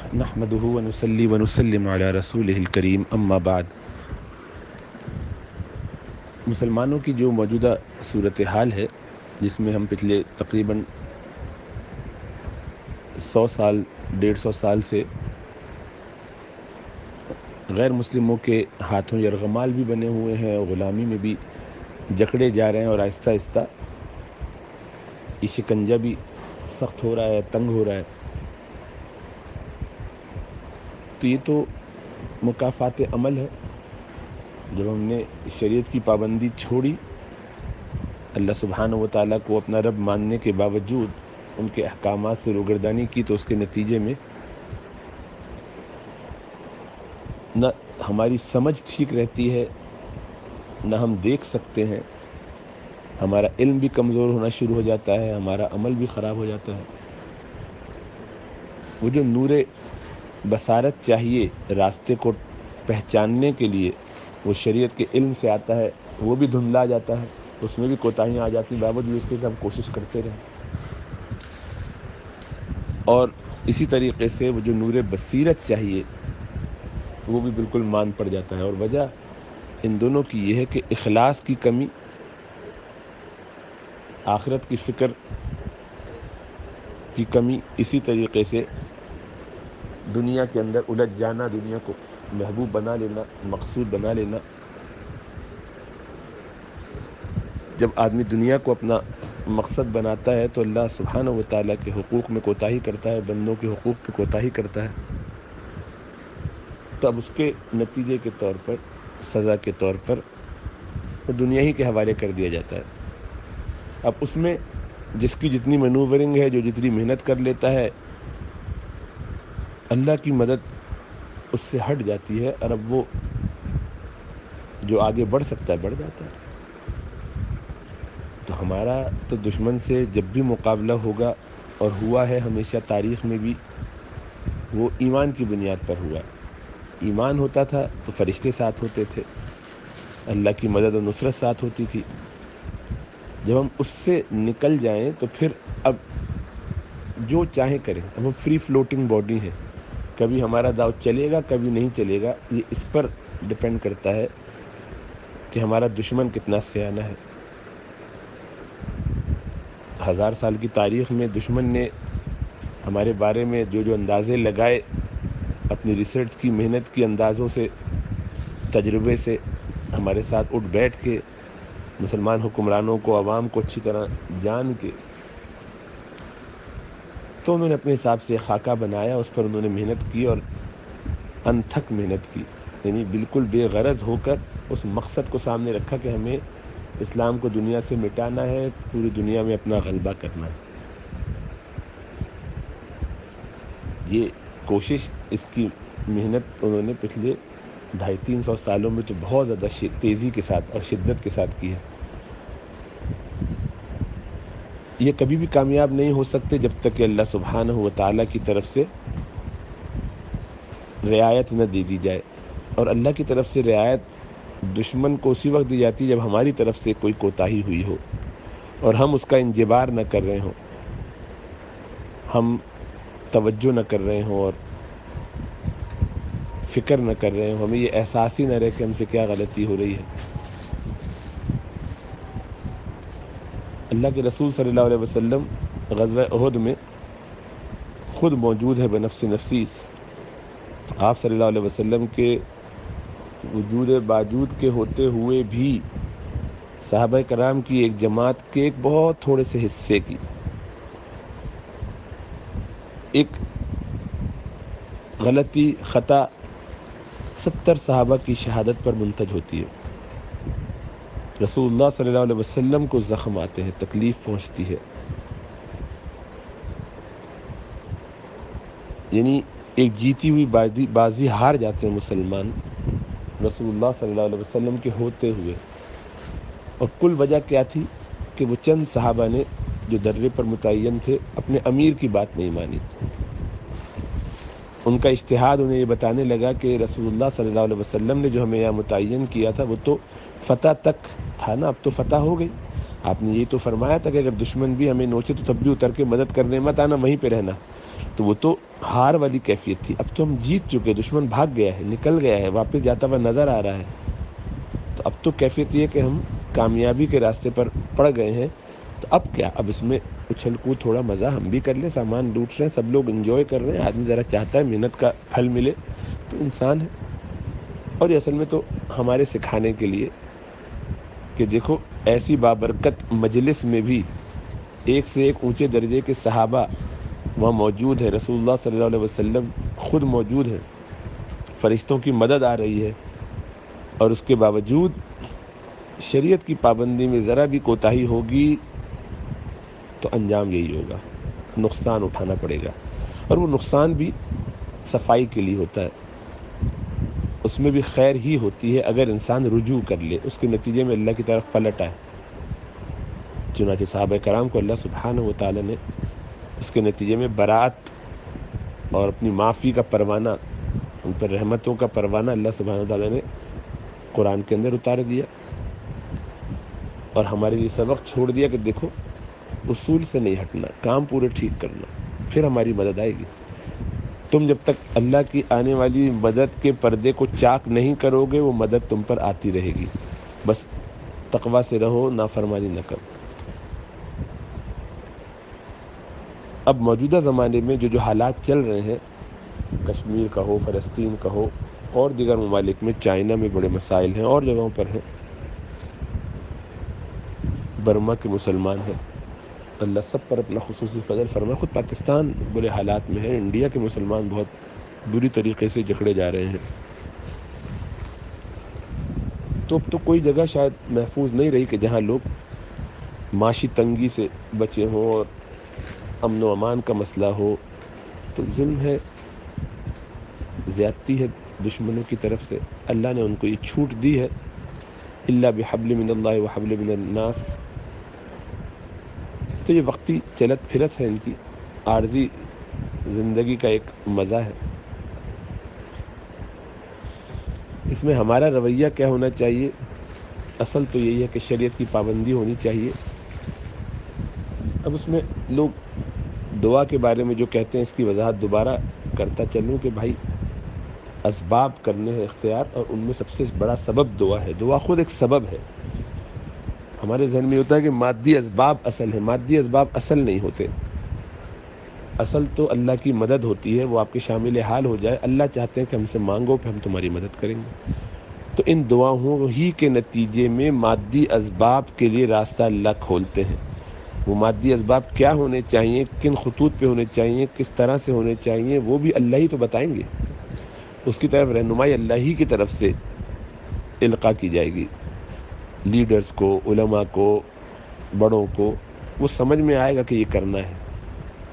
نحمده ونصلي ونسلم على رسوله الکریم اما بعد۔ مسلمانوں کی جو موجودہ صورتحال ہے، جس میں ہم پچھلے تقریباً 100 سال 150 سال سے غیر مسلموں کے ہاتھوں یرغمال بھی بنے ہوئے ہیں اور غلامی میں بھی جکڑے جا رہے ہیں، اور آہستہ آہستہ یہ شکنجہ بھی سخت ہو رہا ہے، تنگ ہو رہا ہے۔ تو یہ تو مکافات عمل ہے۔ جب ہم نے شریعت کی پابندی چھوڑی، اللہ سبحانہ و تعالیٰ کو اپنا رب ماننے کے باوجود ان کے احکامات سے روگردانی کی، تو اس کے نتیجے میں نہ ہماری سمجھ ٹھیک رہتی ہے، نہ ہم دیکھ سکتے ہیں، ہمارا علم بھی کمزور ہونا شروع ہو جاتا ہے، ہمارا عمل بھی خراب ہو جاتا ہے۔ وہ جو نور بصارت چاہیے راستے کو پہچاننے کے لیے، وہ شریعت کے علم سے آتا ہے، وہ بھی دھندلا جاتا ہے، اس میں بھی کوتاہیاں آ جاتی ہیں، باوجود اس کے کہ ہم کوشش کرتے رہیں۔ اور اسی طریقے سے وہ جو نور بصیرت چاہیے، وہ بھی بالکل مان پڑ جاتا ہے۔ اور وجہ ان دونوں کی یہ ہے کہ اخلاص کی کمی، آخرت کی فکر کی کمی، اسی طریقے سے دنیا کے اندر الجھ جانا، دنیا کو محبوب بنا لینا، مقصود بنا لینا۔ جب آدمی دنیا کو اپنا مقصد بناتا ہے تو اللہ سبحانہ و تعالیٰ کے حقوق میں کوتاہی کرتا ہے، بندوں کے حقوق پہ کوتاہی کرتا ہے، تو اب اس کے نتیجے کے طور پر، سزا کے طور پر، وہ دنیا ہی کے حوالے کر دیا جاتا ہے۔ اب اس میں جس کی جتنی مینوورنگ ہے، جو جتنی محنت کر لیتا ہے، اللہ کی مدد اس سے ہٹ جاتی ہے، اور اب وہ جو آگے بڑھ سکتا ہے بڑھ جاتا ہے۔ تو ہمارا تو دشمن سے جب بھی مقابلہ ہوگا، اور ہوا ہے ہمیشہ تاریخ میں بھی، وہ ایمان کی بنیاد پر ہوا۔ ایمان ہوتا تھا تو فرشتے ساتھ ہوتے تھے، اللہ کی مدد و نصرت ساتھ ہوتی تھی۔ جب ہم اس سے نکل جائیں تو پھر اب جو چاہیں کریں، اب ہم فری فلوٹنگ باڈی ہیں، کبھی ہمارا داؤ چلے گا، کبھی نہیں چلے گا۔ یہ اس پر ڈپینڈ کرتا ہے کہ ہمارا دشمن کتنا سیانہ ہے۔ 1000 سال کی تاریخ میں دشمن نے ہمارے بارے میں جو جو اندازے لگائے، اپنی ریسرچ کی محنت کی اندازوں سے، تجربے سے، ہمارے ساتھ اٹھ بیٹھ کے، مسلمان حکمرانوں کو، عوام کو اچھی طرح جان کے، تو انہوں نے اپنے حساب سے خاکہ بنایا، اس پر انہوں نے محنت کی، اور انتھک محنت کی، یعنی بالکل بے غرض ہو کر اس مقصد کو سامنے رکھا کہ ہمیں اسلام کو دنیا سے مٹانا ہے، پوری دنیا میں اپنا غلبہ کرنا ہے۔ یہ کوشش، اس کی محنت انہوں نے پچھلے 250-300 سالوں میں تو بہت زیادہ تیزی کے ساتھ اور شدت کے ساتھ کی ہے۔ یہ کبھی بھی کامیاب نہیں ہو سکتے جب تک کہ اللہ سبحانہ و تعالیٰ کی طرف سے رعایت نہ دے دی جائے، اور اللہ کی طرف سے رعایت دشمن کو اسی وقت دی جاتی ہے جب ہماری طرف سے کوئی کوتاہی ہوئی ہو، اور ہم اس کا انجبار نہ کر رہے ہوں، ہم توجہ نہ کر رہے ہوں اور فکر نہ کر رہے ہوں، ہمیں یہ احساس ہی نہ رہے کہ ہم سے کیا غلطی ہو رہی ہے۔ اللہ کے رسول صلی اللہ علیہ وسلم غزوہ احد میں خود موجود ہے بنفس نفیس۔ آپ صلی اللہ علیہ وسلم کے وجود باوجود کے ہوتے ہوئے بھی صحابہ کرام کی ایک جماعت کے ایک بہت تھوڑے سے حصے کی ایک غلطی، خطا 70 صحابہ کی شہادت پر منتج ہوتی ہے۔ رسول اللہ صلی اللہ علیہ وسلم کو زخم آتے ہیں، تکلیف پہنچتی ہے، یعنی ایک جیتی ہوئی بازی ہار جاتے ہیں مسلمان رسول اللہ صلی اللہ علیہ وسلم کے ہوتے ہوئے۔ اور کل وجہ کیا تھی کہ وہ چند صحابہ نے جو درے پر متعین تھے، اپنے امیر کی بات نہیں مانی۔ ان کا اجتہاد انہیں یہ بتانے لگا کہ رسول اللہ صلی اللہ علیہ وسلم نے جو ہمیں یہاں متعین کیا تھا، وہ تو فتح تک تھا نا، اب تو فتح ہو گئی۔ آپ نے یہ تو فرمایا تھا کہ اگر دشمن بھی ہمیں نوچے تو تب بھی اتر کے مدد کرنے مت آنا، وہیں پہ رہنا۔ تو وہ تو ہار والی کیفیت تھی. اب تو ہم جیت چکے, دشمن بھاگ گیا ہے, نکل گیا ہے, واپس جاتا ہوا نظر آ رہا ہے. تو اب تو کیفیت یہ ہے کہ ہم کامیابی کے راستے پر پڑ گئے ہیں. تو اب کیا, اب اس میں اچھل کود تھوڑا مزہ ہم بھی کر لیں, سامان لوٹ رہے ہیں, سب لوگ انجوائے کر رہے ہیں, آدمی ذرا چاہتا ہے محنت کا پھل ملے, تو انسان ہے. اور یہ اصل میں تو ہمارے سکھانے کے لیے کہ دیکھو ایسی بابرکت مجلس میں بھی ایک سے ایک اونچے درجے کے صحابہ وہاں موجود ہے, رسول اللہ صلی اللہ علیہ وسلم خود موجود ہیں, فرشتوں کی مدد آ رہی ہے, اور اس کے باوجود شریعت کی پابندی میں ذرا بھی کوتاہی ہوگی تو انجام یہی ہوگا, نقصان اٹھانا پڑے گا. اور وہ نقصان بھی صفائی کے لیے ہوتا ہے, اس میں بھی خیر ہی ہوتی ہے اگر انسان رجوع کر لے, اس کے نتیجے میں اللہ کی طرف پلٹ آئے. چنانچہ صحابہ کرام کو اللہ سبحانہ و تعالی نے اس کے نتیجے میں برات اور اپنی معافی کا پروانہ, ان پر رحمتوں کا پروانہ اللہ سبحانہ و تعالی نے قرآن کے اندر اتار دیا, اور ہمارے لیے سبق چھوڑ دیا کہ دیکھو اصول سے نہیں ہٹنا, کام پورے ٹھیک کرنا, پھر ہماری مدد آئے گی. تم جب تک اللہ کی آنے والی مدد کے پردے کو چاک نہیں کرو گے, وہ مدد تم پر آتی رہے گی. بس تقویٰ سے رہو, نافرمانی نہ کرو. اب موجودہ زمانے میں جو حالات چل رہے ہیں, کشمیر کا ہو, فلسطین کا ہو, اور دیگر ممالک میں, چائنا میں بڑے مسائل ہیں, اور جگہوں پر ہیں, برما کے مسلمان ہیں, اللہ سب پر اپنا خصوصی فضل فرمائے. خود پاکستان برے حالات میں ہے, انڈیا کے مسلمان بہت بری طریقے سے جکڑے جا رہے ہیں. تو اب تو کوئی جگہ شاید محفوظ نہیں رہی کہ جہاں لوگ معاشی تنگی سے بچے ہوں اور امن و امان کا مسئلہ ہو. تو ظلم ہے, زیادتی ہے دشمنوں کی طرف سے. اللہ نے ان کو یہ چھوٹ دی ہے, الا بحبل من اللہ وحبل من الناس. تو یہ وقتی چلت پھرت ہے ان کی, عارضی زندگی کا ایک مزہ ہے. اس میں ہمارا رویہ کیا ہونا چاہیے؟ اصل تو یہی ہے کہ شریعت کی پابندی ہونی چاہیے. اب اس میں لوگ دعا کے بارے میں جو کہتے ہیں, اس کی وضاحت دوبارہ کرتا چلوں کہ بھائی اسباب کرنے ہیں اختیار, اور ان میں سب سے بڑا سبب دعا ہے. دعا خود ایک سبب ہے. ہمارے ذہن میں ہوتا ہے کہ مادی اسباب اصل ہے, مادی اسباب اصل نہیں ہوتے. اصل تو اللہ کی مدد ہوتی ہے, وہ آپ کے شامل حال ہو جائے. اللہ چاہتے ہیں کہ ہم سے مانگو, پھر ہم تمہاری مدد کریں گے. تو ان دعاؤں ہی کے نتیجے میں مادی اسباب کے لیے راستہ اللہ کھولتے ہیں. وہ مادی اسباب کیا ہونے چاہیے, کن خطوط پہ ہونے چاہیے, کس طرح سے ہونے چاہیے, وہ بھی اللہ ہی تو بتائیں گے. اس کی طرف رہنمائی اللہ ہی کی طرف سے القاء کی جائے گی. لیڈرز کو, علماء کو, بڑوں کو وہ سمجھ میں آئے گا کہ یہ کرنا ہے.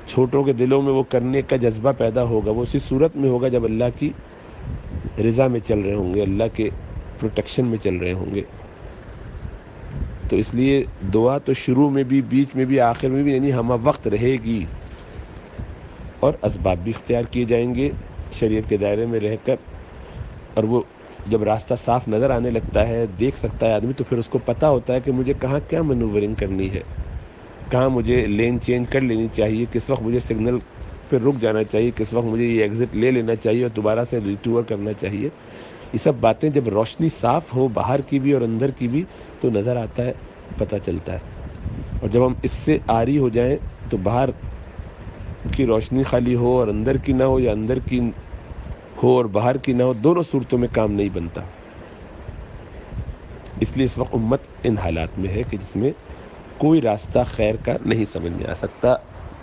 چھوٹوں کے دلوں میں وہ کرنے کا جذبہ پیدا ہوگا. وہ اسی صورت میں ہوگا جب اللہ کی رضا میں چل رہے ہوں گے, اللہ کے پروٹیکشن میں چل رہے ہوں گے. تو اس لیے دعا تو شروع میں بھی, بیچ میں بھی, آخر میں بھی, یعنی ہمہ وقت رہے گی. اور اسباب بھی اختیار کیے جائیں گے شریعت کے دائرے میں رہ کر. اور وہ جب راستہ صاف نظر آنے لگتا ہے, دیکھ سکتا ہے آدمی, تو پھر اس کو پتہ ہوتا ہے کہ مجھے کہاں کیا مینوورنگ کرنی ہے, کہاں مجھے لین چینج کر لینی چاہیے, کس وقت مجھے سگنل پہ رک جانا چاہیے, کس وقت مجھے یہ ایگزٹ لے لینا چاہیے اور دوبارہ سے ریٹور کرنا چاہیے. یہ سب باتیں جب روشنی صاف ہو, باہر کی بھی اور اندر کی بھی, تو نظر آتا ہے, پتہ چلتا ہے. اور جب ہم اس سے عاری ہو جائیں تو باہر کی روشنی خالی ہو اور اندر کی نہ ہو, یا اندر کی ہو اور باہر کی نہ ہو, دونوں صورتوں میں کام نہیں بنتا. اس لیے اس وقت امت ان حالات میں ہے کہ جس میں کوئی راستہ خیر کا نہیں سمجھ میں آ سکتا,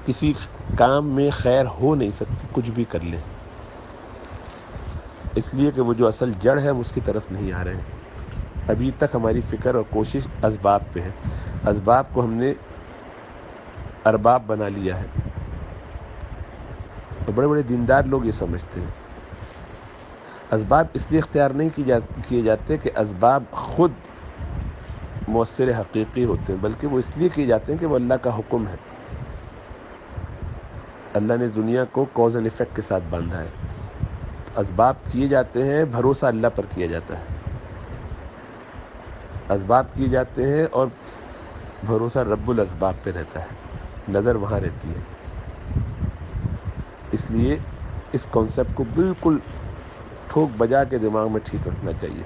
کسی کام میں خیر ہو نہیں سکتی, کچھ بھی کر لیں, اس لیے کہ وہ جو اصل جڑ ہے ہم اس کی طرف نہیں آ رہے ہیں. ابھی تک ہماری فکر اور کوشش اسباب پہ ہے. اسباب کو ہم نے ارباب بنا لیا ہے, اور بڑے بڑے دیندار لوگ یہ سمجھتے ہیں. اسباب اس لیے اختیار نہیں کیے جاتے کہ اسباب خود مؤثر حقیقی ہوتے ہیں, بلکہ وہ اس لیے کیے جاتے ہیں کہ وہ اللہ کا حکم ہے. اللہ نے دنیا کو کوز اینڈ ایفیکٹ کے ساتھ باندھا ہے. اسباب کیے جاتے ہیں, بھروسہ اللہ پر کیا جاتا ہے. اسباب کیے جاتے ہیں اور بھروسہ رب الاسباب پہ رہتا ہے, نظر وہاں رہتی ہے. اس لیے اس کانسیپٹ کو بالکل ٹھوک بجا کے دماغ میں ٹھیک رکھنا چاہیے،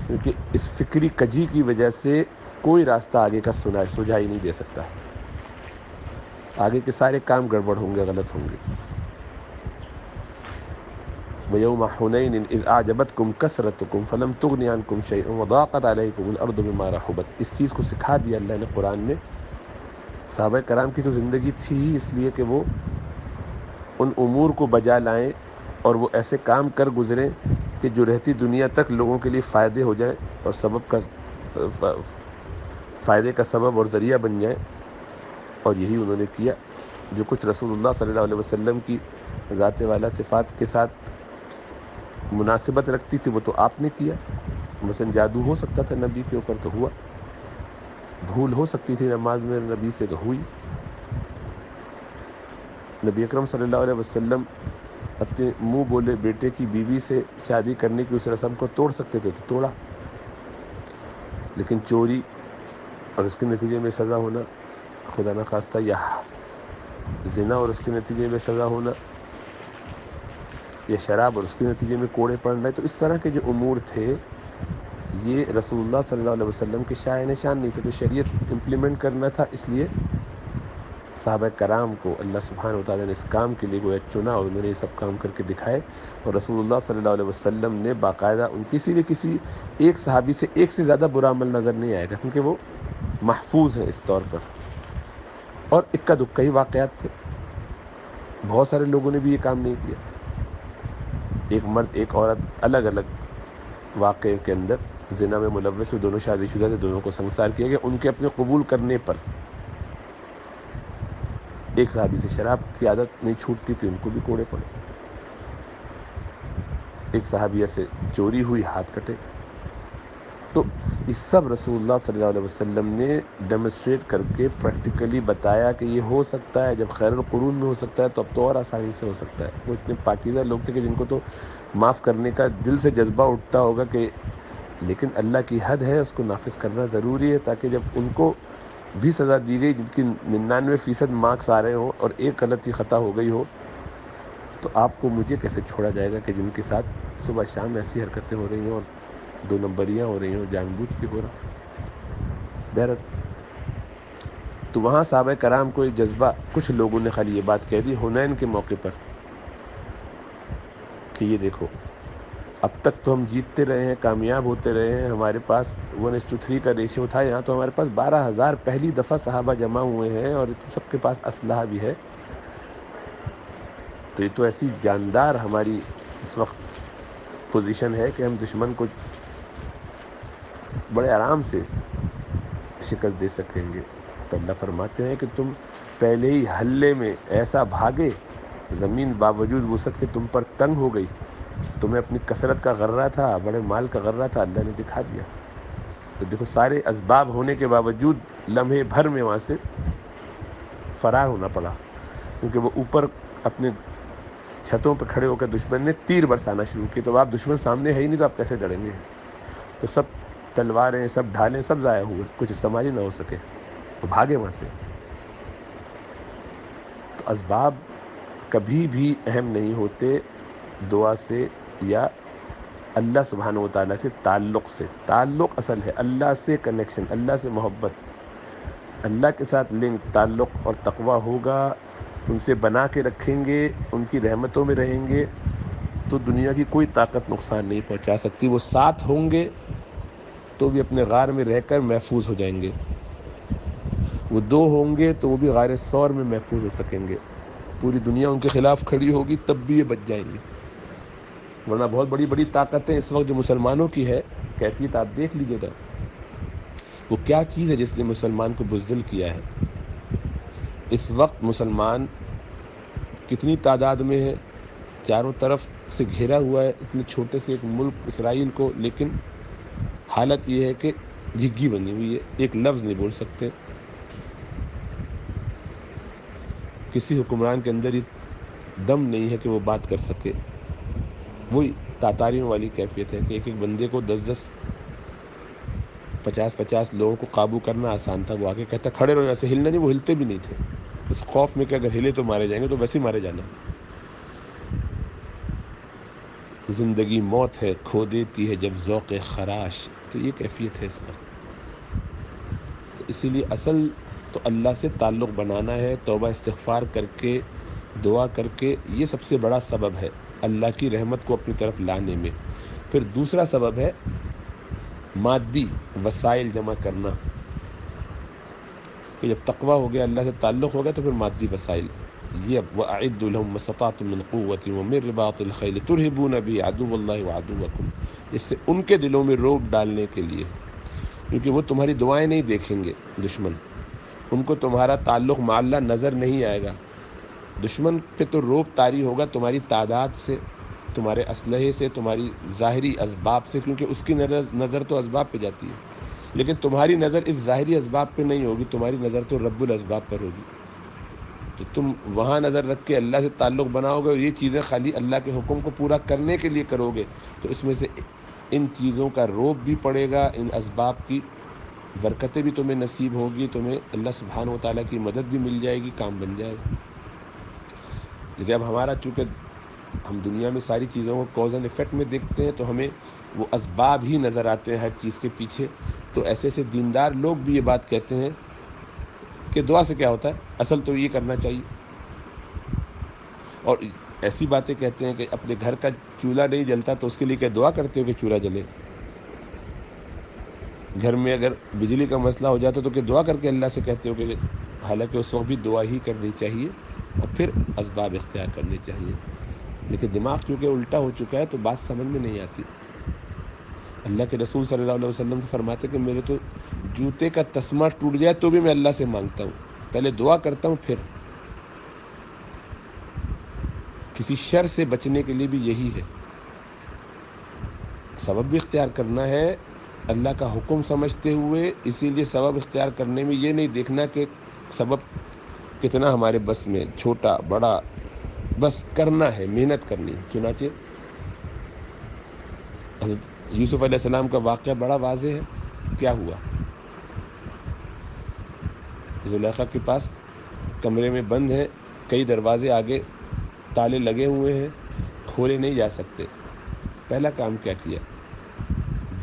کیونکہ اس فکری کجی کی وجہ سے کوئی راستہ آگے کا سجھا ہی نہیں دے سکتا، آگے کے سارے کام گڑبڑ ہوں گے، غلط ہوں گے۔ وَيَوْمَ حُنَيْنٍ إِذْ أَعْجَبَتْكُمْ كَثْرَتُكُمْ فَلَمْ تُغْنِ عَنْكُمْ شَيْئًا وَضَاقَتْ عَلَيْكُمُ الْأَرْضُ بِمَا رَحُبَتْ۔ اس چیز کو سکھا دیا اللہ نے قرآن میں۔ صحابہ کرام کی تو زندگی تھی ہی اس لیے کہ وہ ان امور کو بجا لائیں اور وہ ایسے کام کر گزریں کہ جو رہتی دنیا تک لوگوں کے لیے فائدے ہو جائیں اور فائدے کا سبب اور ذریعہ بن جائیں، اور یہی انہوں نے کیا۔ جو کچھ رسول اللہ صلی اللہ علیہ وسلم کی ذات والا صفات کے ساتھ مناسبت رکھتی تھی وہ تو آپ نے کیا۔ مثلا جادو ہو سکتا تھا نبی کے اوپر تو ہوا، بھول ہو سکتی تھی نماز میں نبی سے تو ہوئی۔ نبی اکرم صلی اللہ علیہ وسلم اپنے منہ بولے بیٹے کی بیوی سے شادی کرنے کی اس رسم کو توڑ سکتے تھے تو توڑا، لیکن چوری اور اس کے نتیجے میں سزا ہونا، خدا نخواستہ، یا زنا اور اس کے نتیجے میں سزا ہونا، یا شراب اور اس کے نتیجے میں کوڑے پڑنا، تو اس طرح کے جو امور تھے یہ رسول اللہ صلی اللہ علیہ وسلم کے شائع نشان نہیں تھے، تو شریعت امپلیمنٹ کرنا تھا، اس لیے صحابہ کرام کو اللہ سبحانہ و تعالیٰ نے اس کام کے لیے گویا چنا اور انہوں نے یہ سب کام کر کے دکھائے۔ اور رسول اللہ صلی اللہ علیہ وسلم نے باقاعدہ ان کسی ایک صحابی سے ایک سے زیادہ برا عمل نظر نہیں آئے گا، کیونکہ وہ محفوظ ہیں اس طور پر، اور اکا دکا ہی واقعات تھے، بہت سارے لوگوں نے بھی یہ کام نہیں کیا۔ ایک مرد ایک عورت الگ الگ واقعے کے اندر زنا میں ملوث ہوئے، دونوں شادی شدہ تھے، دونوں کو سنسار کیا گیا ان کے اپنے قبول کرنے پر۔ ایک صحابی سے شراب کی عادت نہیں چھوٹتی تھی، ان کو بھی کوڑے پڑے۔ ایک صحابیہ سے چوری ہوئی، ہاتھ کٹے۔ تو یہ سب رسول اللہ صلی اللہ علیہ وسلم نے ڈیمونسٹریٹ کر کے پریکٹیکلی بتایا کہ یہ ہو سکتا ہے، جب خیر القرون میں ہو سکتا ہے تو اب تو اور آسانی سے ہو سکتا ہے۔ وہ اتنے پاکیزہ لوگ تھے کہ جن کو تو معاف کرنے کا دل سے جذبہ اٹھتا ہوگا کہ، لیکن اللہ کی حد ہے، اس کو نافذ کرنا ضروری ہے، تاکہ جب ان کو بھی سزا دی گئی جن کی 99% مارکس آ رہے ہوں اور ایک غلطی خطا ہو گئی ہو، تو آپ کو مجھے کیسے چھوڑا جائے گا کہ جن کے ساتھ صبح شام ایسی حرکتیں ہو رہی ہیں اور 2 نمبریاں ہو رہی ہیں، جان بوجھ کے ہو رہا۔ بہرحال تو وہاں صحابہ کرام کو ایک جذبہ، کچھ لوگوں نے خالی یہ بات کہہ دی حنین کے موقع پر کہ یہ دیکھو اب تک تو ہم جیتتے رہے ہیں، کامیاب ہوتے رہے ہیں، ہمارے پاس 1:3 کا ریشیو تھا، یہاں تو ہمارے پاس 12,000 پہلی دفعہ صحابہ جمع ہوئے ہیں اور سب کے پاس اسلحہ بھی ہے، تو یہ تو ایسی جاندار ہماری اس وقت پوزیشن ہے کہ ہم دشمن کو بڑے آرام سے شکست دے سکیں گے۔ تو اللہ فرماتے ہیں کہ تم پہلے ہی حلے میں ایسا بھاگے، زمین باوجود وسعت کے تم پر تنگ ہو گئی، تمہیں اپنی کثرت کا غرہ تھا، بڑے مال کا غرہ تھا، اللہ نے دکھا دیا۔ تو دیکھو سارے اسباب ہونے کے باوجود لمحے بھر میں وہاں سے فرار ہونا پڑا، کیونکہ وہ اوپر اپنے چھتوں پہ کھڑے ہو کر دشمن نے تیر برسانا شروع کی، تو اب دشمن سامنے ہے ہی نہیں تو آپ کیسے لڑیں گے؟ تو سب تلواریں، سب ڈھالیں، سب ضائع ہوئے، کچھ استعمال ہی نہ ہو سکے، تو بھاگے وہاں سے۔ تو اسباب کبھی بھی اہم نہیں ہوتے، دعا سے یا اللہ سبحانہ و تعالیٰ سے تعلق اصل ہے، اللہ سے کنیکشن، اللہ سے محبت، اللہ کے ساتھ لنک، تعلق اور تقویٰ ہوگا، ان سے بنا کے رکھیں گے، ان کی رحمتوں میں رہیں گے، تو دنیا کی کوئی طاقت نقصان نہیں پہنچا سکتی۔ وہ ساتھ ہوں گے تو بھی اپنے غار میں رہ کر محفوظ ہو جائیں گے، وہ 2 ہوں گے تو وہ بھی غار ثور میں محفوظ ہو سکیں گے، پوری دنیا ان کے خلاف کھڑی ہوگی تب بھی یہ بچ جائیں گے۔ ورنہ بہت بڑی بڑی طاقتیں اس وقت جو مسلمانوں کی ہے، کیفیت آپ دیکھ لیجیے گا، وہ کیا چیز ہے جس نے مسلمان کو بزدل کیا ہے۔ اس وقت مسلمان کتنی تعداد میں ہے، چاروں طرف سے گھیرا ہوا ہے اتنے چھوٹے سے ایک ملک اسرائیل کو، لیکن حالت یہ ہے کہ جھگی بنی ہوئی ہے، ایک لفظ نہیں بول سکتے۔ کسی حکمران کے اندر یہ دم نہیں ہے کہ وہ بات کر سکے۔ وہی تاتاریوں والی کیفیت ہے کہ ایک بندے کو 10 50 لوگوں کو قابو کرنا آسان تھا، وہ آگے کہتا کھڑے رہو، ایسے ہلنا نہیں، وہ ہلتے بھی نہیں تھے، اس خوف میں کہ اگر ہلے تو مارے جائیں گے، تو ویسے ہی مارے جانا۔ زندگی موت ہے، کھو دیتی ہے جب ذوق خراش. تو یہ کیفیت ہے اس وقت. تو اسی لیے اصل تو اللہ سے تعلق بنانا ہے، توبہ استغفار کر کے، دعا کر کے. یہ سب سے بڑا سبب ہے اللہ کی رحمت کو اپنی طرف لانے میں. پھر دوسرا سبب ہے مادی وسائل جمع کرنا، کہ جب تقویٰ ہو گیا، اللہ سے تعلق ہو گیا، تو پھر مادی وسائل. یہ وَأَعِدُّوا لَهُم مَّا اسْتَطَعْتُم مِّن قُوَّةٍ وَمِن رِّبَاطِ الْخَيْلِ تُرْهِبُونَ بِهِ عَدُوَّ اللَّهِ وَعَدُوَّكُمْ. اس سے ان کے دلوں میں رعب ڈالنے کے لیے، کیونکہ وہ تمہاری دعائیں نہیں دیکھیں گے دشمن. ان کو تمہارا تعلق مع اللہ نظر نہیں آئے گا. دشمن پہ تو رعب طاری ہوگا تمہاری تعداد سے، تمہارے اسلحے سے، تمہاری ظاہری اسباب سے، کیونکہ اس کی نظر تو اسباب پہ جاتی ہے. لیکن تمہاری نظر اس ظاہری اسباب پہ نہیں ہوگی، تمہاری نظر تو رب الاسباب پر ہوگی. تو تم وہاں نظر رکھ کے اللہ سے تعلق بناؤ گے، اور یہ چیزیں خالی اللہ کے حکم کو پورا کرنے کے لیے کرو گے، تو اس میں سے ان چیزوں کا رعب بھی پڑے گا، ان اسباب کی برکتیں بھی تمہیں نصیب ہوگی، تمہیں اللہ سبحانہ و تعالیٰ کی مدد بھی مل جائے گی، کام بن جائے گا. لیکن اب ہمارا چونکہ ہم دنیا میں ساری چیزوں کو کوز اینڈ افیکٹ میں دیکھتے ہیں، تو ہمیں وہ اسباب ہی نظر آتے ہیں ہر چیز کے پیچھے. تو ایسے ایسے دیندار لوگ بھی یہ بات کہتے ہیں کہ دعا سے کیا ہوتا ہے، اصل تو یہ کرنا چاہیے. اور ایسی باتیں کہتے ہیں کہ اپنے گھر کا چولہا نہیں جلتا تو اس کے لیے کیا دعا کرتے ہو کہ چولہا جلے. گھر میں اگر بجلی کا مسئلہ ہو جاتا تو کہ دعا کر کے اللہ سے کہتے ہو کہ، حالانکہ اس وقت بھی دعا ہی کرنی چاہیے اور پھر اسباب اختیار کرنے چاہیے. لیکن دماغ چونکہ الٹا ہو چکا ہے تو بات سمجھ میں نہیں آتی. اللہ کے رسول صلی اللہ علیہ وسلم تو فرماتے کہ میرے تو جوتے کا تسمہ ٹوٹ جائے تو بھی میں اللہ سے مانگتا ہوں، پہلے دعا کرتا ہوں، پھر کسی شر سے بچنے کے لیے بھی یہی ہے. سبب بھی اختیار کرنا ہے اللہ کا حکم سمجھتے ہوئے. اسی لیے سبب اختیار کرنے میں یہ نہیں دیکھنا کہ سبب کتنا ہمارے بس میں، چھوٹا بڑا، بس کرنا ہے، محنت کرنی ہے. چنانچہ حضرت یوسف علیہ السلام کا واقعہ بڑا واضح ہے. کیا ہوا؟ زلیخا کے پاس کمرے میں بند ہیں، کئی دروازے آگے تالے لگے ہوئے ہیں، کھولے نہیں جا سکتے. پہلا کام کیا کیا؟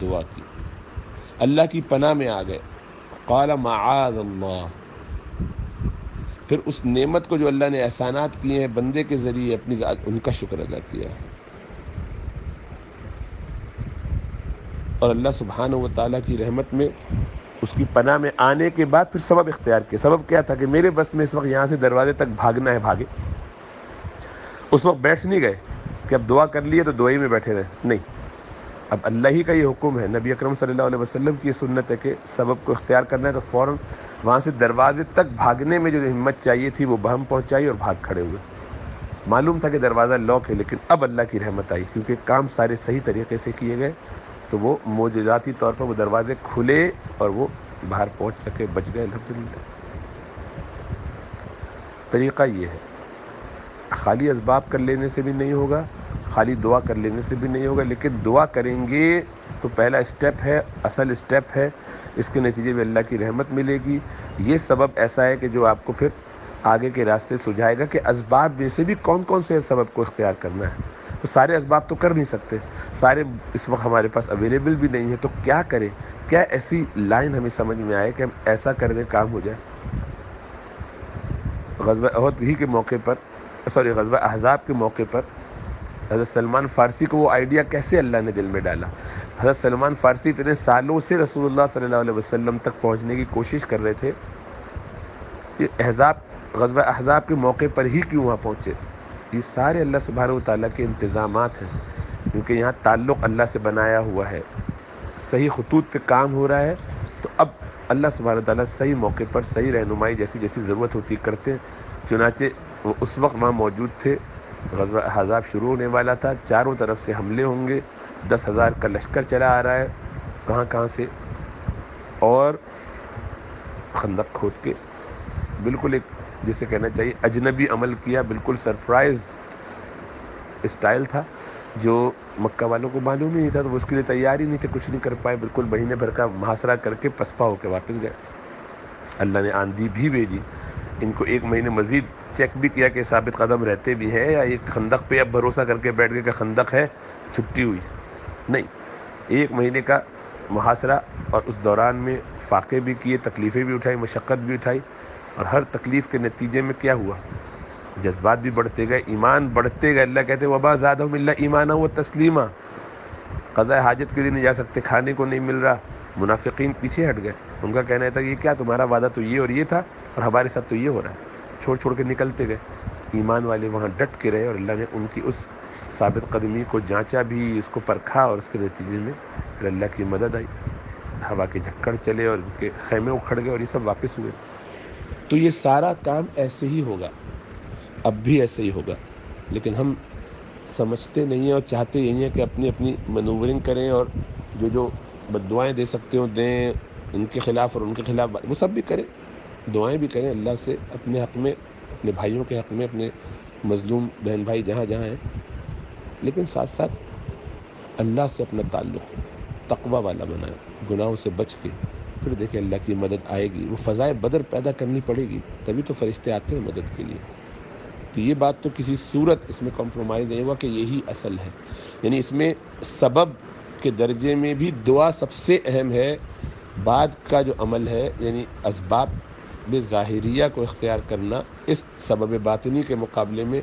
دعا کی، اللہ کی پناہ میں آ گئے. قال معاذ اللہ. پھر اس نعمت کو جو اللہ نے احسانات کیے ہیں بندے کے ذریعے اپنی ذات، ان کا شکر ادا کیا. اور اللہ سبحانہ و تعالیٰ کی رحمت میں، اس کی پناہ میں آنے کے بعد پھر سبب اختیار کیا. سبب کیا تھا کہ میرے بس میں اس وقت یہاں سے دروازے تک بھاگنا ہے، بھاگے. اس وقت بیٹھ نہیں گئے کہ اب دعا کر لیے تو دعائی میں بیٹھے رہے، نہیں. اب اللہ ہی کا یہ حکم ہے، نبی اکرم صلی اللہ علیہ وسلم کی یہ سنت ہے کہ سبب کو اختیار کرنا ہے تو فوراً وہاں سے دروازے تک بھاگنے میں جو ہمت چاہیے تھی وہ بہم پہنچائی اور بھاگ کھڑے ہوئے. معلوم تھا کہ دروازہ لاک ہے، لیکن اب اللہ کی رحمت آئی کیونکہ کام سارے صحیح طریقے سے کیے گئے. تو وہ معجزاتی طور پر وہ دروازے کھلے اور وہ باہر پہنچ سکے، بچ گئے الحمدللہ. طریقہ یہ ہے. خالی اسباب کر لینے سے بھی نہیں ہوگا، خالی دعا کر لینے سے بھی نہیں ہوگا، لیکن دعا کریں گے تو پہلا اسٹیپ ہے، اصل اسٹیپ ہے. اس کے نتیجے میں اللہ کی رحمت ملے گی. یہ سبب ایسا ہے کہ جو آپ کو پھر آگے کے راستے سجھائے گا کہ اسباب میں سے بھی کون کون سے سبب کو اختیار کرنا ہے. تو سارے اسباب تو کر نہیں سکتے، سارے اس وقت ہمارے پاس اویلیبل بھی نہیں ہے. تو کیا کریں؟ کیا ایسی لائن ہمیں سمجھ میں آئے کہ ہم ایسا کر دیں کام ہو جائے. غزوہ احد ہی کے موقع پر، غزوہ احزاب کے موقع پر حضرت سلمان فارسی کو وہ آئیڈیا کیسے اللہ نے دل میں ڈالا. حضرت سلمان فارسی اتنے سالوں سے رسول اللہ صلی اللہ علیہ وسلم تک پہنچنے کی کوشش کر رہے تھے. یہ غزوہ احزاب کے موقع پر ہی کیوں وہاں پہنچے؟ یہ سارے اللہ سبحانہ و تعالیٰ کے انتظامات ہیں، کیونکہ یہاں تعلق اللہ سے بنایا ہوا ہے، صحیح خطوط پہ کام ہو رہا ہے. تو اب اللہ سبحانہ و تعالیٰ صحیح موقع پر صحیح رہنمائی جیسی جیسی ضرورت ہوتی کرتے ہیں. چنانچہ وہ اس وقت وہاں موجود تھے. غزوہ احزاب شروع ہونے والا تھا، چاروں طرف سے حملے ہوں گے، 10,000 کا لشکر چلا آ رہا ہے کہاں کہاں سے. اور خندق کھود کے بالکل ایک جسے کہنا چاہیے اجنبی عمل کیا، بالکل سرپرائز اسٹائل تھا جو مکہ والوں کو معلوم ہی نہیں تھا. تو وہ اس کے لیے تیار ہی نہیں تھے، کچھ نہیں کر پائے. بالکل مہینے بھر کا محاصرہ کر کے پسپا ہو کے واپس گئے. اللہ نے آندھی بھی بھیجی، ان کو 1 مہینے مزید چیک بھی کیا کہ ثابت قدم رہتے بھی ہیں یا یہ خندق پہ اب بھروسہ کر کے بیٹھ گئے کہ خندق ہے چھٹی ہوئی نہیں، 1 مہینے کا محاصرہ، اور اس دوران میں فاقے بھی کیے، تکلیفیں بھی اٹھائی، مشقت بھی اٹھائی، اور ہر تکلیف کے نتیجے میں کیا ہوا؟ جذبات بھی بڑھتے گئے، ایمان بڑھتے گئے۔ اللہ کہتے ہیں وَمَا زَادَهُمْ إِلَّا إِيمَانًا وَتَسْلِيمًا۔ قضاء حاجت کے لیے نہیں جا سکتے، کھانے کو نہیں مل رہا، منافقین پیچھے ہٹ گئے۔ ان کا کہنا تھا یہ کیا، تمہارا وعدہ تو یہ اور یہ تھا، اور ہمارے ساتھ تو یہ ہو رہا ہے، چھوڑ چھوڑ کے نکلتے گئے۔ ایمان والے وہاں ڈٹ کے رہے، اور اللہ نے ان کی اس ثابت قدمی کو جانچا بھی، اس کو پرکھا، اور اس کے نتیجے میں پھر اللہ کی مدد آئی، ہوا کے جھکڑ چلے اور ان کے خیمے اکھڑ گئے، اور یہ سب واپس ہوئے۔ تو یہ سارا کام ایسے ہی ہوگا، اب بھی ایسے ہی ہوگا، لیکن ہم سمجھتے نہیں ہیں اور چاہتے یہی ہیں کہ اپنی اپنی مینورنگ کریں، اور جو بد دعائیں دے سکتے ہوں دیں، ان کے خلاف اور ان کے خلاف وہ سب بھی کریں، دعائیں بھی کریں اللہ سے اپنے حق میں، اپنے بھائیوں کے حق میں، اپنے مظلوم بہن بھائی جہاں جہاں ہیں، لیکن ساتھ ساتھ اللہ سے اپنا تعلق تقوی والا بنائیں، گناہوں سے بچ کے، پھر دیکھیں اللہ کی مدد آئے گی۔ وہ فضائے بدر پیدا کرنی پڑے گی، تبھی تو فرشتے آتے ہیں مدد کے لیے۔ تو یہ بات تو کسی صورت اس میں کمپرومائز نہیں ہوا کہ یہی اصل ہے، یعنی اس میں سبب کے درجے میں بھی دعا سب سے اہم ہے، بعد کا جو عمل ہے یعنی اسباب ظاہریہ کو اختیار کرنا اس سبب باطنی کے مقابلے میں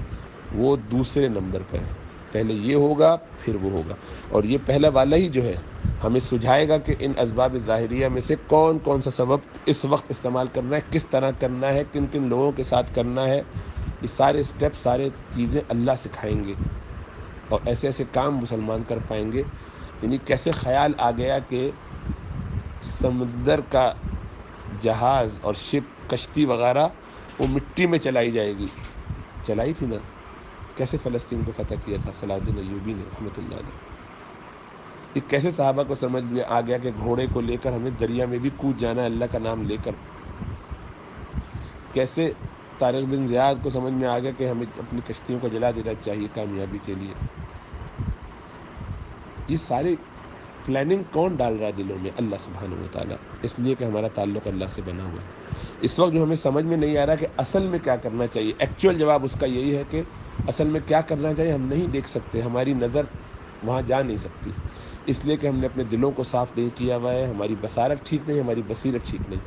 وہ دوسرے نمبر پر ہے۔ پہلے یہ ہوگا پھر وہ ہوگا، اور یہ پہلا والا ہی جو ہے ہمیں سجھائے گا کہ ان اسباب ظاہریہ میں سے کون کون سا سبب اس وقت استعمال کرنا ہے، کس طرح کرنا ہے، کن کن لوگوں کے ساتھ کرنا ہے۔ یہ سارے سٹیپ، سارے چیزیں اللہ سکھائیں گے، اور ایسے ایسے کام مسلمان کر پائیں گے۔ یعنی کیسے خیال آ گیا کہ سمندر کا جہاز اور شپ، کشتی وغیرہ وہ مٹی میں چلائی جائے گی، چلائی تھی نا، کیسے فلسطین کو فتح کیا تھا صلاح الدین ایوبی نے رحمۃ اللہ علیہ۔ یہ کیسے صحابہ کو سمجھ میں آ گیا کہ گھوڑے کو لے کر ہمیں دریا میں بھی کود جانا ہے اللہ کا نام لے کر۔ کیسے طارق بن زیاد کو سمجھ میں آ گیا کہ ہمیں اپنی کشتیوں کو جلا دینا چاہیے کامیابی کے لیے۔ یہ ساری پلاننگ کون ڈال رہا ہے دلوں میں؟ اللہ سبحانہ و تعالیٰ، اس لیے کہ ہمارا تعلق اللہ سے بنا ہوا ہے۔ اس وقت جو ہمیں سمجھ میں نہیں آ رہا کہ اصل میں کیا کرنا چاہیے، ایکچوئل جواب اس کا یہی ہے کہ اصل میں کیا کرنا چاہیے ہم نہیں دیکھ سکتے، ہماری نظر وہاں جا نہیں سکتی، اس لیے کہ ہم نے اپنے دلوں کو صاف نہیں کیا ہوا ہے، ہماری بصارت ٹھیک نہیں، ہماری بصیرت ٹھیک نہیں،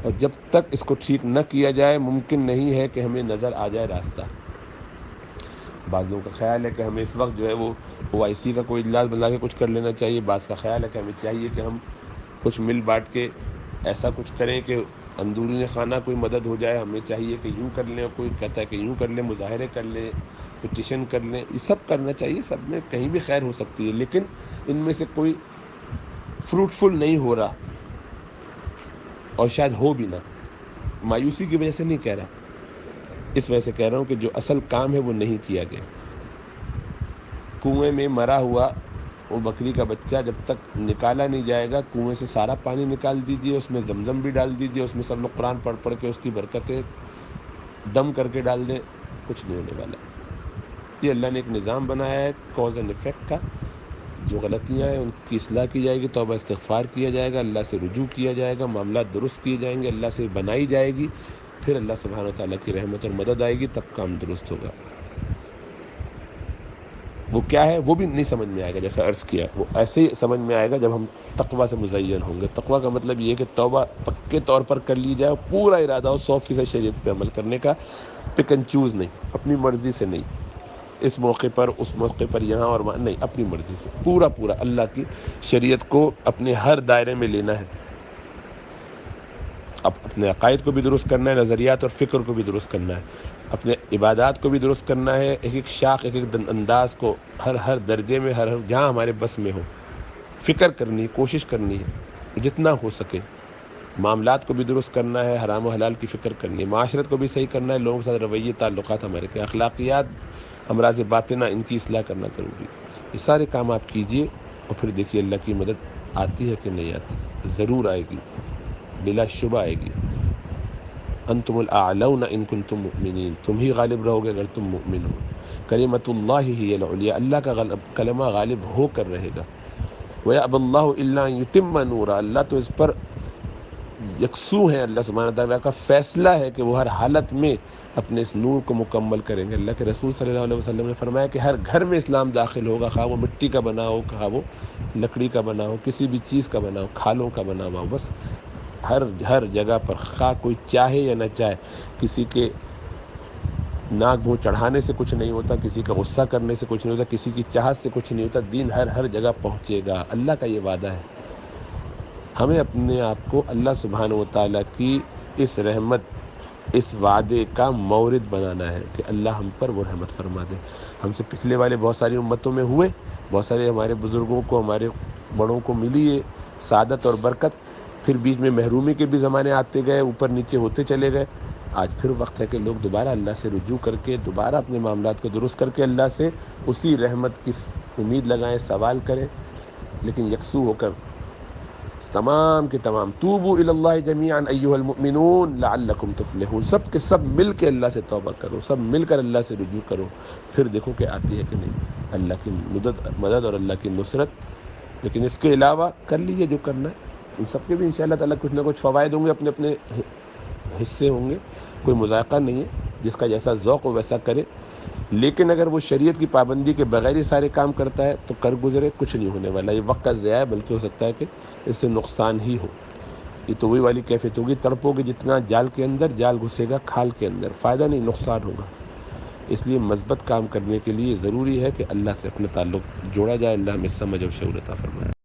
اور جب تک اس کو ٹھیک نہ کیا جائے ممکن نہیں ہے کہ ہمیں نظر آ جائے راستہ۔ بعض لوگوں کا خیال ہے کہ ہمیں اس وقت جو ہے وہ OIC کا کوئی اجلاس بنا کے کچھ کر لینا چاہیے، بعض کا خیال ہے کہ ہمیں چاہیے کہ ہم کچھ مل بانٹ کے ایسا کچھ کریں کہ اندرون خانہ کوئی مدد ہو جائے، ہمیں چاہیے کہ یوں کر لیں، اور کوئی کہتا ہے کہ یوں کر لیں، مظاہرے کر لیں، پٹیشن کر لیں، یہ سب کرنا چاہیے، سب میں کہیں بھی خیر ہو سکتی ہے، لیکن ان میں سے کوئی فروٹفل نہیں ہو رہا، اور شاید ہو بھی نہ، مایوسی کی وجہ سے نہیں کہہ رہا، اس وجہ سے کہہ رہا ہوں کہ جو اصل کام ہے وہ نہیں کیا گیا۔ کنویں میں مرا ہوا وہ بکری کا بچہ جب تک نکالا نہیں جائے گا، کنویں سے سارا پانی نکال دیجیے، اس میں زمزم بھی ڈال دیجیے، اس میں سب لوگ قرآن پڑھ پڑھ کے اس کی برکتیں دم کر کے ڈال دیں، کچھ نہیں ہونے والا۔ یہ اللہ نے ایک نظام بنایا ہے کاز اینڈ افیکٹ کا، جو غلطیاں ہیں ان کی اصلاح کی جائے گی، توبہ استغفار کیا جائے گا، اللہ سے رجوع کیا جائے گا، معاملات درست کیے جائیں گے، اللہ سے بنائی جائے گی، پھر اللہ سبحانہ وتعالیٰ کی رحمت اور مدد آئے گی، تب کام درست ہوگا۔ وہ کیا ہے وہ بھی نہیں سمجھ میں آئے گا، جیسا عرض کیا وہ ایسے ہی سمجھ میں آئے گا جب ہم تقویٰ سے مزین ہوں گے۔ تقویٰ کا مطلب یہ ہے کہ توبہ پکے طور پر کر لی جائے، پورا ارادہ ہو 100% شریعت پہ عمل کرنے کا، پک اینڈ چوز نہیں، اپنی مرضی سے نہیں، اس موقع پر اس موقع پر یہاں اور وہاں نہیں، اپنی مرضی سے پورا اللہ کی شریعت کو اپنے ہر دائرے میں لینا ہے۔ اب اپنے عقائد کو بھی درست کرنا ہے، نظریات اور فکر کو بھی درست کرنا ہے، اپنے عبادات کو بھی درست کرنا ہے، ایک ایک شاخ، ایک ایک انداز کو ہر درجے میں، ہر جہاں ہمارے بس میں ہو فکر کرنی ہے، کوشش کرنی ہے جتنا ہو سکے۔ معاملات کو بھی درست کرنا ہے، حرام و حلال کی فکر کرنی ہے، معاشرت کو بھی صحیح کرنا ہے، لوگوں کے ساتھ رویے، تعلقات ہمارے کے اخلاقیات، امراض باطنہ، ان کی اصلاح کرنا ضروری ہے۔ یہ سارے کام آپ کیجئے، اور پھر دیکھیے اللہ کی مدد آتی ہے کہ نہیں آتی، ضرور آئے گی، بلا شبہ آئے گی۔ انتم الاعلون ان کنتم مؤمنین، تم ہی غالب رہو گے اگر تم مؤمن ہو۔ کلمۃ اللہ ہی العلیٰ، اللہ کا کلمہ غالب ہو کر رہے گا۔ وَيَأْبَى اللَّهُ إِلَّا أَن يُتِمَّ نُورَهُ، اللہ تو اس پر یکسو ہے، اللہ سبحانہ تعالیٰ کا فیصلہ ہے کہ وہ ہر حالت میں اپنے اس نور کو مکمل کریں گے۔ اللہ کے رسول صلی اللہ علیہ وسلم نے فرمایا کہ ہر گھر میں اسلام داخل ہوگا، خواہ وہ مٹی کا بنا ہو، خواہ وہ لکڑی کا بنا ہو، کسی بھی چیز کا بنا ہو، کھالوں کا بنا ہوا ہو، بس ہر جگہ پر، خواہ کوئی چاہے یا نہ چاہے، کسی کے ناک منہ چڑھانے سے کچھ نہیں ہوتا، کسی کا غصہ کرنے سے کچھ نہیں ہوتا، کسی کی چاہت سے کچھ نہیں ہوتا، دین ہر جگہ پہنچے گا۔ اللہ کا یہ وعدہ ہے۔ ہمیں اپنے آپ کو اللہ سبحانہ و تعالیٰ کی اس رحمت، اس وعدے کا مورد بنانا ہے کہ اللہ ہم پر وہ رحمت فرما دے۔ ہم سے پچھلے والے بہت ساری امتوں میں ہوئے، بہت سارے ہمارے بزرگوں کو، ہمارے بڑوں کو ملی ہے سعادت اور برکت، پھر بیچ میں محرومی کے بھی زمانے آتے گئے، اوپر نیچے ہوتے چلے گئے۔ آج پھر وقت ہے کہ لوگ دوبارہ اللہ سے رجوع کر کے، دوبارہ اپنے معاملات کو درست کر کے اللہ سے اسی رحمت کی امید لگائیں، سوال کریں، لیکن یکسو ہو کر تمام کے تمام توبوا الی اللہ جمیعا ایھا المؤمنون لعلکم تفلحون، سب کے سب مل کے اللہ سے توبہ کرو، سب مل کر اللہ سے رجوع کرو، پھر دیکھو کہ آتی ہے کہ نہیں اللہ کی مدد اور اللہ کی نصرت۔ لیکن اس کے علاوہ کر لیجیے جو کرنا ہے، ان سب کے بھی انشاءاللہ تعالیٰ کچھ نہ کچھ فوائد ہوں گے، اپنے اپنے حصے ہوں گے، کوئی مذائقہ نہیں ہے، جس کا جیسا ذوق ہو ویسا کرے۔ لیکن اگر وہ شریعت کی پابندی کے بغیر ہی سارے کام کرتا ہے تو کر گزرے، کچھ نہیں ہونے والا، یہ وقت کا ضیاع ہے، بلکہ ہو سکتا ہے کہ اس سے نقصان ہی ہو۔ یہ تو وہی والی کیفیت ہوگی، تڑپو گے جتنا جال کے اندر، جال گھسے گا کھال کے اندر، فائدہ نہیں، نقصان ہوگا۔ اس لیے مثبت کام کرنے کے لیے ضروری ہے کہ اللہ سے اپنا تعلق جوڑا جائے۔ اللہ ہمیں سمجھ اور شعور عطا فرمائے۔